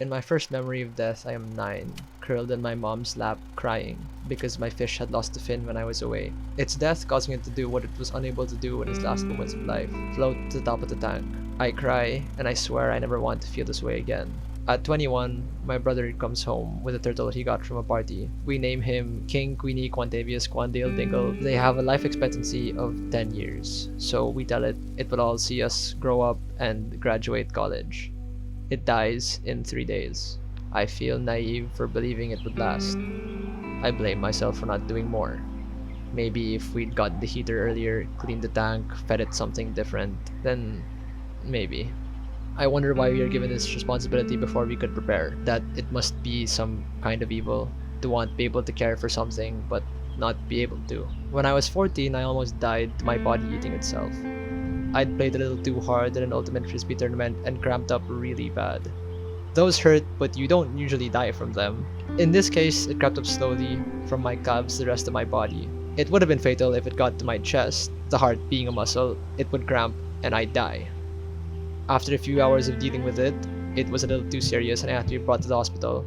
In my first memory of death, I am 9, curled in my mom's lap crying because my fish had lost a fin when I was away. Its death causing it to do what it was unable to do in its last moments of life, float to the top of the tank. I cry, and I swear I never want to feel this way again. At 21, my brother comes home with a turtle he got from a party. We name him King Queenie Quantavius Quandale Dingle. They have a life expectancy of 10 years, so we tell it will all see us grow up and graduate college. It dies in 3 days. I feel naive for believing it would last. I blame myself for not doing more. Maybe if we'd gotten the heater earlier, cleaned the tank, fed it something different, then maybe. I wonder why we are given this responsibility before we could prepare. That it must be some kind of evil to want to be able to care for something but not be able to. When I was 14, I almost died to my body eating itself. I'd played a little too hard in an ultimate frisbee tournament and cramped up really bad. Those hurt, but you don't usually die from them. In this case, it crept up slowly from my calves to the rest of my body. It would have been fatal if it got to my chest. The heart being a muscle, it would cramp and I'd die. After a few hours of dealing with it, it was a little too serious and I had to be brought to the hospital,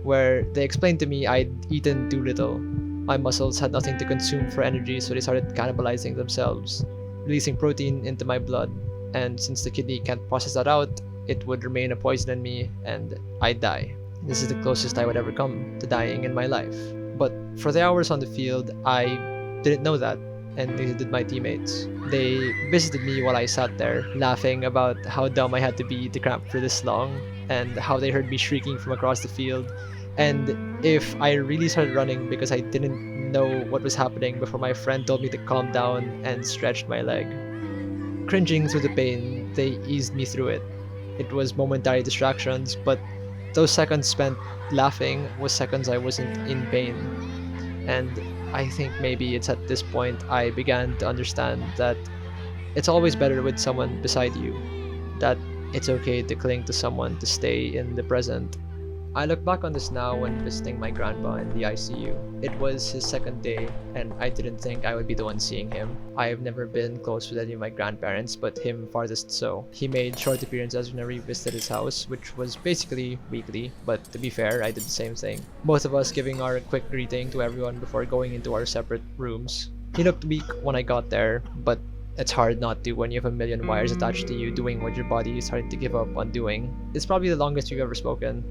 where they explained to me I'd eaten too little. My muscles had nothing to consume for energy, so they started cannibalizing themselves, releasing protein into my blood, and since the kidney can't process that out, it would remain a poison in me and I'd die. This is the closest I would ever come to dying in my life. But for the hours on the field, I didn't know that, and neither did my teammates. They visited me while I sat there, laughing about how dumb I had to be to cramp for this long, and how they heard me shrieking from across the field, and if I really started running because I didn't know what was happening before my friend told me to calm down and stretched my leg. Cringing through the pain, they eased me through it. It was momentary distractions, but those seconds spent laughing was seconds I wasn't in pain. And I think maybe it's at this point I began to understand that it's always better with someone beside you, that it's okay to cling to someone to stay in the present. I look back on this now when visiting my grandpa in the ICU. It was his second day, and I didn't think I would be the one seeing him. I have never been close with any of my grandparents, but him farthest so. He made short appearances whenever he visited his house, which was basically weekly, but to be fair, I did the same thing. Both of us giving our quick greeting to everyone before going into our separate rooms. He looked weak when I got there, but it's hard not to when you have a million wires attached to you doing what your body is starting to give up on doing. It's probably the longest we've ever spoken.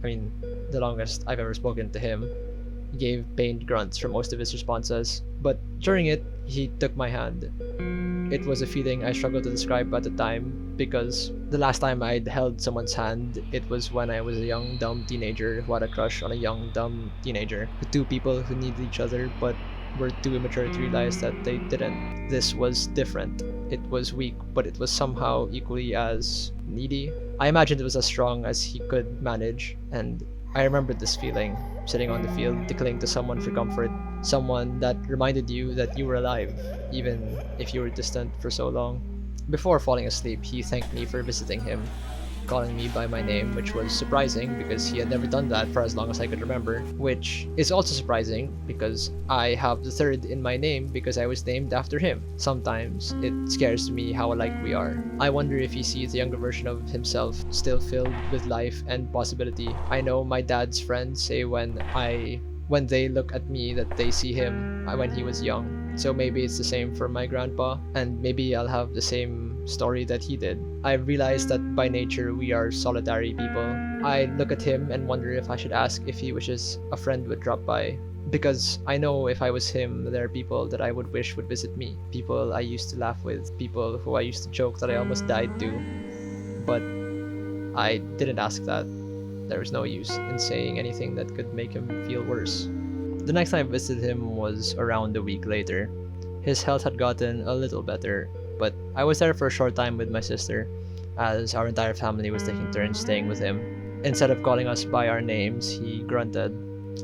The longest I've ever spoken to him. He gave pained grunts for most of his responses, but during it, he took my hand. It was a feeling I struggled to describe at the time because the last time I'd held someone's hand, it was when I was a young, dumb teenager who had a crush on a young, dumb teenager. The two people who needed each other but were too immature to realize that they didn't. This was different. It was weak, but it was somehow equally as needy. I imagined it was as strong as he could manage, and I remembered this feeling, sitting on the field to cling to someone for comfort, someone that reminded you that you were alive, even if you were distant for so long. Before falling asleep, he thanked me for visiting him, calling me by my name, which was surprising because he had never done that for as long as I could remember, which is also surprising because I have the third in my name because I was named after him. Sometimes it scares me how alike we are. I wonder if he sees a younger version of himself still filled with life and possibility. I know my dad's friends say when they look at me that they see him when he was young. So maybe it's the same for my grandpa, and maybe I'll have the same story that he did. I realized that by nature we are solitary people. I look at him and wonder if I should ask if he wishes a friend would drop by. Because I know if I was him, there are people that I would wish would visit me. People I used to laugh with, people who I used to joke that I almost died to. But I didn't ask that. There was no use in saying anything that could make him feel worse. The next time I visited him was around a week later. His health had gotten a little better, but I was there for a short time with my sister, as our entire family was taking turns staying with him. Instead of calling us by our names, he grunted.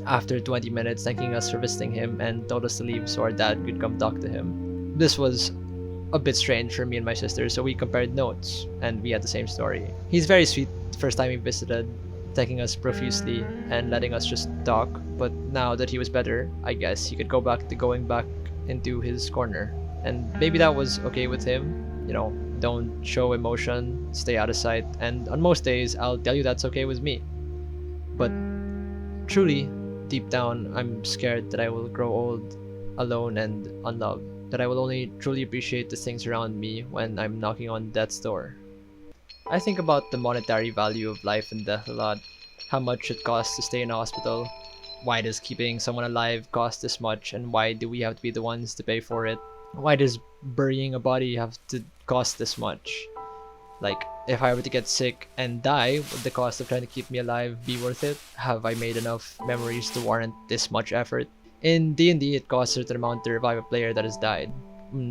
After 20 minutes thanking us for visiting him and told us to leave so our dad could come talk to him. This was a bit strange for me and my sister, so we compared notes, and we had the same story. He's very sweet the first time he visited, thanking us profusely and letting us just talk, but now that he was better, I guess he could go back to going back into his corner. And maybe that was okay with him, don't show emotion, stay out of sight, and on most days, I'll tell you that's okay with me. But truly, deep down, I'm scared that I will grow old, alone, and unloved. That I will only truly appreciate the things around me when I'm knocking on death's door. I think about the monetary value of life and death a lot. How much it costs to stay in a hospital. Why does keeping someone alive cost this much, and why do we have to be the ones to pay for it? Why does burying a body have to cost this much? Like, if I were to get sick and die, would the cost of trying to keep me alive be worth it? Have I made enough memories to warrant this much effort? In D&D, it costs a certain amount to revive a player that has died.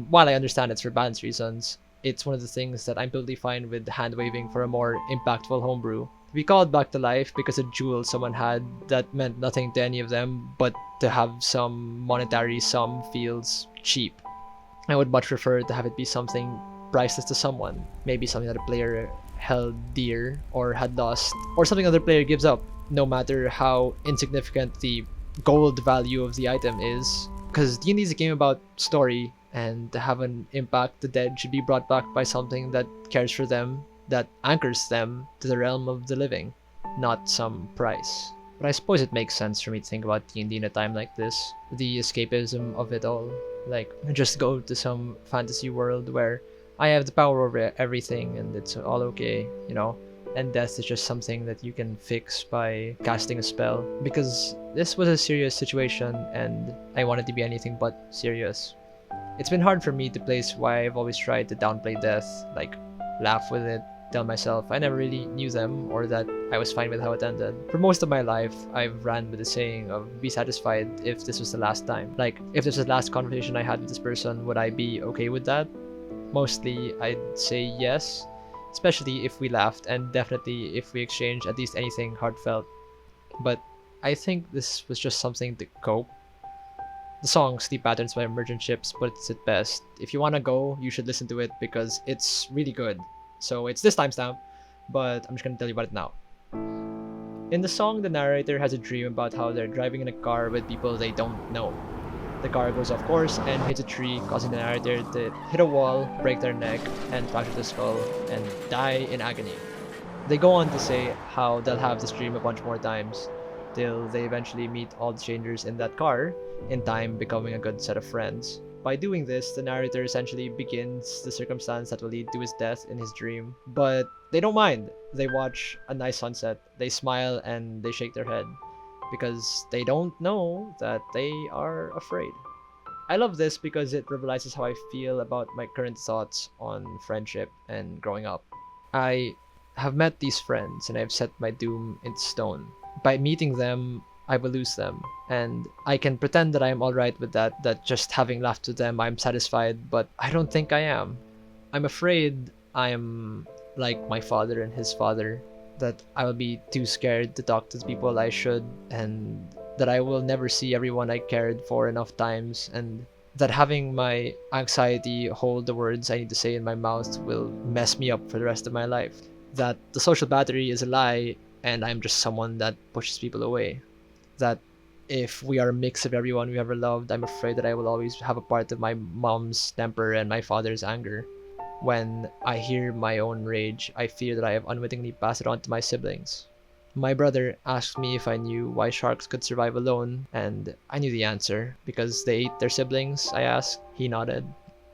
While I understand it's for balance reasons, it's one of the things that I'm totally fine with hand-waving for a more impactful homebrew. To be called back to life because a jewel someone had that meant nothing to any of them, but to have some monetary sum feels cheap. I would much prefer to have it be something priceless to someone. Maybe something that a player held dear or had lost, or something another player gives up, no matter how insignificant the gold value of the item is. Because D&D is a game about story, and to have an impact, the dead should be brought back by something that cares for them, that anchors them to the realm of the living, not some price. But I suppose it makes sense for me to think about D&D in a time like this, the escapism of it all. Like, just go to some fantasy world where I have the power over everything and it's all okay, you know? And death is just something that you can fix by casting a spell. Because this was a serious situation and I wanted to be anything but serious. It's been hard for me to place why I've always tried to downplay death, like laugh with it, tell myself I never really knew them or that I was fine with how it ended. For most of my life, I've ran with the saying of be satisfied if this was the last time. Like, if this was the last conversation I had with this person, would I be okay with that? Mostly, I'd say yes, especially if we laughed and definitely if we exchanged at least anything heartfelt. But I think this was just something to cope. The song Sleep Patterns by Emergent Ships puts it best. If you want to go, you should listen to it because it's really good. So it's this timestamp, but I'm just going to tell you about it now. In the song, the narrator has a dream about how they're driving in a car with people they don't know. The car goes off course and hits a tree, causing the narrator to hit a wall, break their neck, and fracture the skull, and die in agony. They go on to say how they'll have this dream a bunch more times, till they eventually meet all the strangers in that car, in time becoming a good set of friends. By doing this, the narrator essentially begins the circumstance that will lead to his death in his dream. But they don't mind. They watch a nice sunset, they smile, and they shake their head. Because they don't know that they are afraid. I love this because it realizes how I feel about my current thoughts on friendship and growing up. I have met these friends and I've set my doom in stone. By meeting them, I will lose them. And I can pretend that I am alright with that just having laughed with them, I'm satisfied, but I don't think I am. I'm afraid I am like my father and his father, that I will be too scared to talk to the people I should, and that I will never see everyone I cared for enough times, and that having my anxiety hold the words I need to say in my mouth will mess me up for the rest of my life. That the social battery is a lie, and I'm just someone that pushes people away. That if we are a mix of everyone we ever loved, I'm afraid that I will always have a part of my mom's temper and my father's anger. When I hear my own rage, I fear that I have unwittingly passed it on to my siblings. My brother asked me if I knew why sharks could survive alone, and I knew the answer. Because they ate their siblings, I asked. He nodded.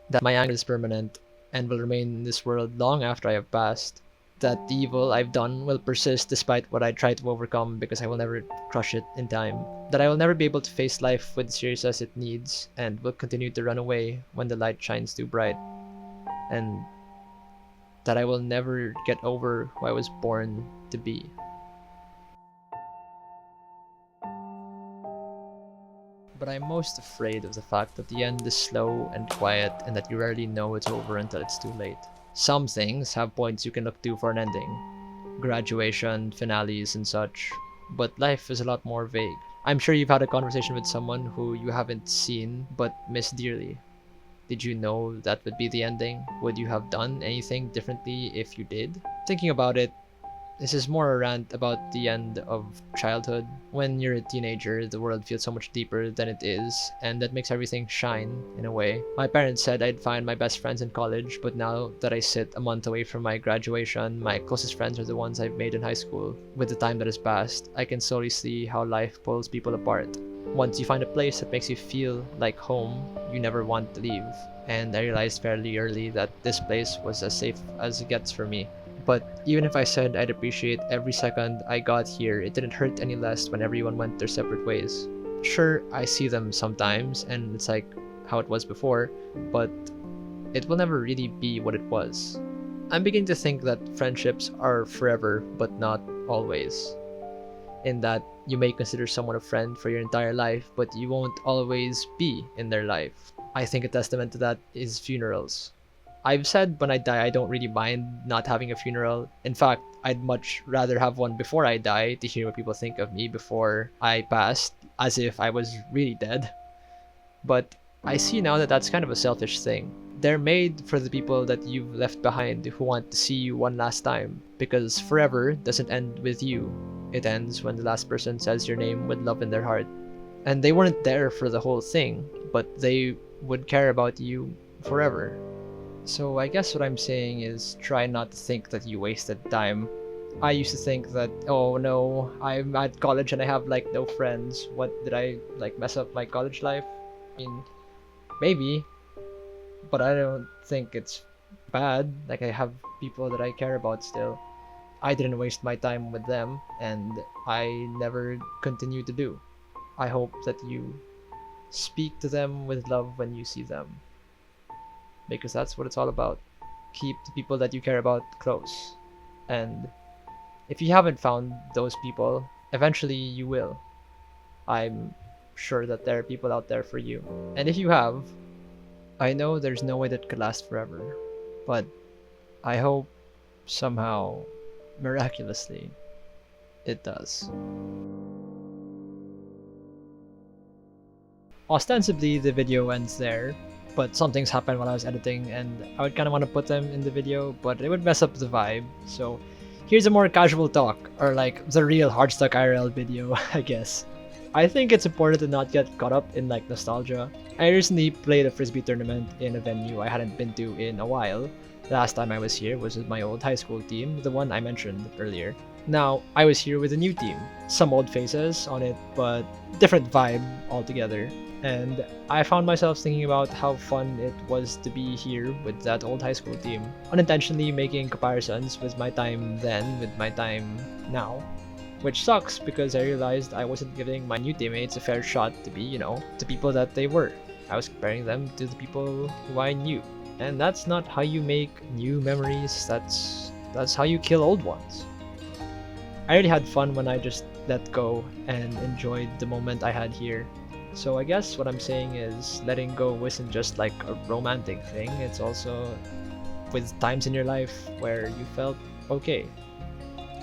That my anger is permanent and will remain in this world long after I have passed. That the evil I've done will persist despite what I try to overcome because I will never crush it in time. That I will never be able to face life with the seriousness it needs and will continue to run away when the light shines too bright. And that I will never get over who I was born to be. But I'm most afraid of the fact that the end is slow and quiet and that you rarely know it's over until it's too late. Some things have points you can look to for an ending. Graduation, finales, and such. But life is a lot more vague. I'm sure you've had a conversation with someone who you haven't seen but miss dearly. Did you know that would be the ending? Would you have done anything differently if you did? Thinking about it, This is more a rant about the end of childhood. When you're a teenager, the world feels so much deeper than it is, and that makes everything shine in a way. My parents said I'd find my best friends in college, but now that I sit a month away from my graduation, my closest friends are the ones I've made in high school. With the time that has passed, I can slowly see how life pulls people apart. Once you find a place that makes you feel like home, you never want to leave. And I realized fairly early that this place was as safe as it gets for me. But even if I said I'd appreciate every second I got here, it didn't hurt any less when everyone went their separate ways. Sure, I see them sometimes, and it's like how it was before, but it will never really be what it was. I'm beginning to think that friendships are forever, but not always. In that you may consider someone a friend for your entire life, but you won't always be in their life. I think a testament to that is funerals. I've said when I die, I don't really mind not having a funeral. In fact, I'd much rather have one before I die to hear what people think of me before I passed, as if I was really dead. But I see now that that's kind of a selfish thing. They're made for the people that you've left behind who want to see you one last time, because forever doesn't end with you. It ends when the last person says your name with love in their heart. And they weren't there for the whole thing, but they would care about you forever. So I guess what I'm saying is try not to think that you wasted time. I used to think that, oh no, I'm at college and I have like no friends. What, did I like mess up my college life? I mean, maybe, but I don't think it's bad. Like, I have people that I care about still. I didn't waste my time with them, and I never continue to do. I hope that you speak to them with love when you see them, because that's what it's all about. Keep the people that you care about close. And if you haven't found those people, eventually you will. I'm sure that there are people out there for you. And if you have, I know there's no way that could last forever, but I hope somehow, miraculously, it does. Ostensibly, the video ends there, but some things happened while I was editing, and I would kind of want to put them in the video, but it would mess up the vibe. So here's a more casual talk, or like the real hardstuck IRL video, I guess. I think it's important to not get caught up in like nostalgia. I recently played a frisbee tournament in a venue I hadn't been to in a while. The last time I was here was with my old high school team, the one I mentioned earlier. Now, I was here with a new team. Some old faces on it, but different vibe altogether. And I found myself thinking about how fun it was to be here with that old high school team, unintentionally making comparisons with my time then with my time now. Which sucks because I realized I wasn't giving my new teammates a fair shot to be, the people that they were. I was comparing them to the people who I knew. And that's not how you make new memories, that's how you kill old ones. I really had fun when I just let go and enjoyed the moment I had here. So I guess what I'm saying is letting go isn't just like a romantic thing, it's also with times in your life where you felt okay.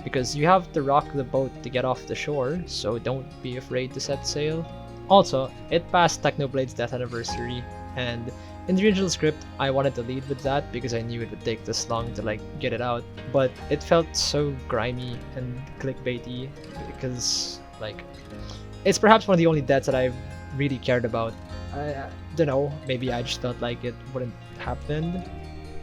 Because you have to rock the boat to get off the shore, so don't be afraid to set sail. Also, it passed Technoblade's death anniversary, and in the original script, I wanted to lead with that because I knew it would take this long to like get it out, but it felt so grimy and clickbaity because like it's perhaps one of the only deaths that I've really cared about. I don't know, maybe I just felt like it wouldn't happen.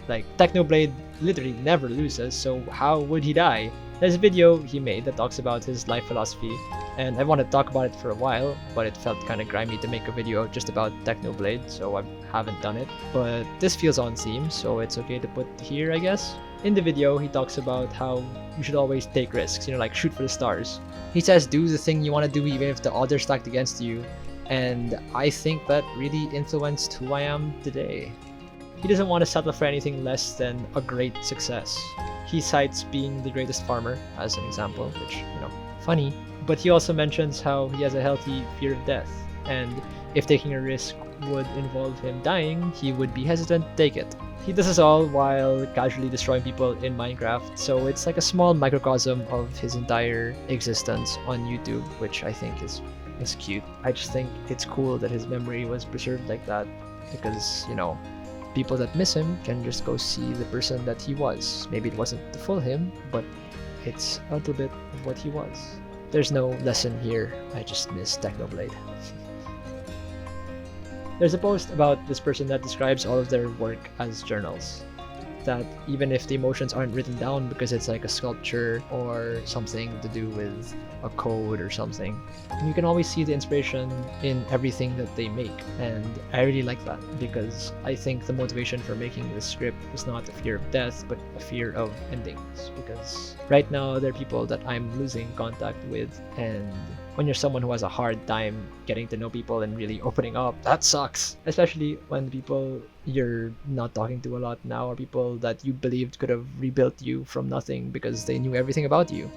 Like, Technoblade literally never loses, so how would he die? There's a video he made that talks about his life philosophy, and I wanted to talk about it for a while, but it felt kind of grimy to make a video just about Technoblade, so I haven't done it. But this feels on theme, so it's okay to put here, I guess. In the video, he talks about how you should always take risks, like shoot for the stars. He says do the thing you want to do even if the odds are stacked against you, and I think that really influenced who I am today. He doesn't want to settle for anything less than a great success. He cites being the greatest farmer as an example, which, funny. But he also mentions how he has a healthy fear of death, and if taking a risk would involve him dying, he would be hesitant to take it. He does this all while casually destroying people in Minecraft, so it's like a small microcosm of his entire existence on YouTube, which I think is cute. I just think it's cool that his memory was preserved like that, because, people that miss him can just go see the person that he was. Maybe it wasn't the full him, but it's a little bit of what he was. There's no lesson here, I just miss Technoblade. There's a post about this person that describes all of their work as journals. That even if the emotions aren't written down because it's like a sculpture or something to do with a code or something, you can always see the inspiration in everything that they make. And I really like that, because I think the motivation for making this script was not a fear of death, but a fear of endings. Because right now there are people that I'm losing contact with, and when you're someone who has a hard time getting to know people and really opening up, that sucks. Especially when people you're not talking to a lot now are people that you believed could have rebuilt you from nothing because they knew everything about you.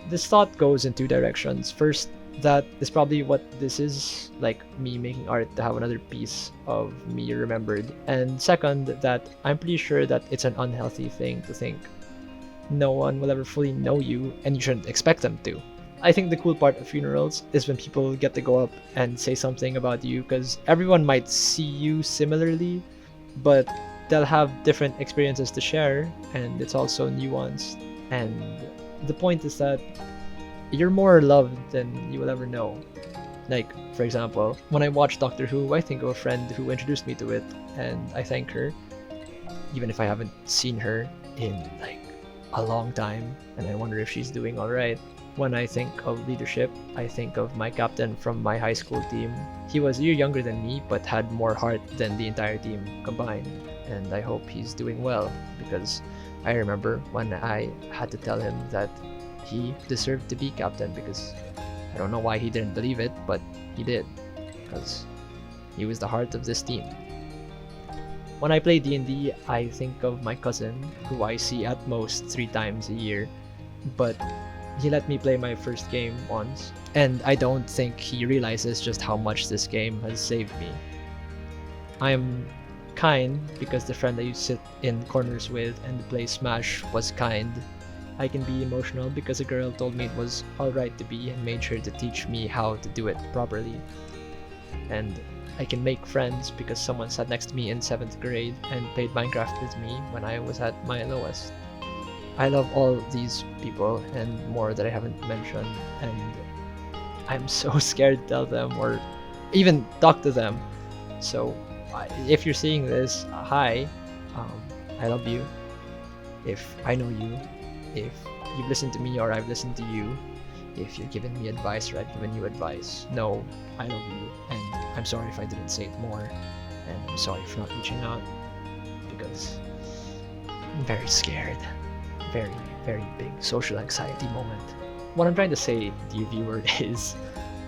This thought goes in two directions. First, that is probably what this is, like me making art to have another piece of me remembered. And second, that I'm pretty sure that it's an unhealthy thing to think. No one will ever fully know you, and you shouldn't expect them to. I think the cool part of funerals is when people get to go up and say something about you, because everyone might see you similarly, but they'll have different experiences to share, and it's also nuanced. And the point is that you're more loved than you will ever know. Like, for example, when I watch Doctor Who, I think of a friend who introduced me to it, and I thank her, even if I haven't seen her in like a long time, and I wonder if she's doing alright. When I think of leadership, I think of my captain from my high school team. He was a year younger than me, but had more heart than the entire team combined. And I hope he's doing well, because I remember when I had to tell him that he deserved to be captain, because I don't know why he didn't believe it, but he did, because he was the heart of this team. When I play D&D, I think of my cousin, who I see at most 3 times a year, but he let me play my first game once, and I don't think he realizes just how much this game has saved me. I'm kind because the friend I used to sit in corners with and play Smash was kind. I can be emotional because a girl told me it was alright to be and made sure to teach me how to do it properly. And I can make friends because someone sat next to me in 7th grade and played Minecraft with me when I was at my lowest. I love all these people and more that I haven't mentioned, and I'm so scared to tell them or even talk to them. So if you're seeing this, hi, I love you. If I know you, if you've listened to me or I've listened to you, if you're giving me advice or I've given you advice, no, I love you, and I'm sorry if I didn't say it more, and I'm sorry for not reaching out, because I'm very scared. Very, very big social anxiety moment. What I'm trying to say, dear viewer, is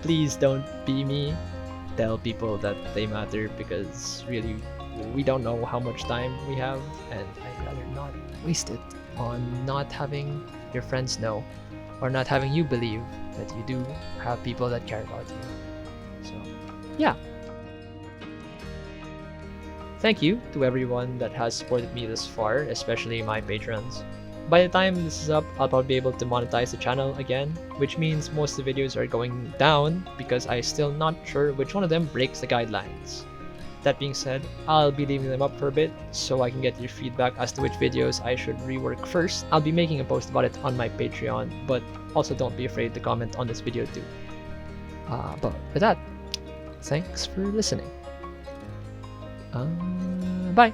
please don't be me. Tell people that they matter, because really we don't know how much time we have, and I'd rather not waste it on not having your friends know, or not having you believe that you do have people that care about you. So yeah. Thank you to everyone that has supported me this far, especially my patrons. By the time this is up, I'll probably be able to monetize the channel again, which means most of the videos are going down because I'm still not sure which one of them breaks the guidelines. That being said, I'll be leaving them up for a bit so I can get your feedback as to which videos I should rework first. I'll be making a post about it on my Patreon, but also don't be afraid to comment on this video too. But with that, thanks for listening. Bye!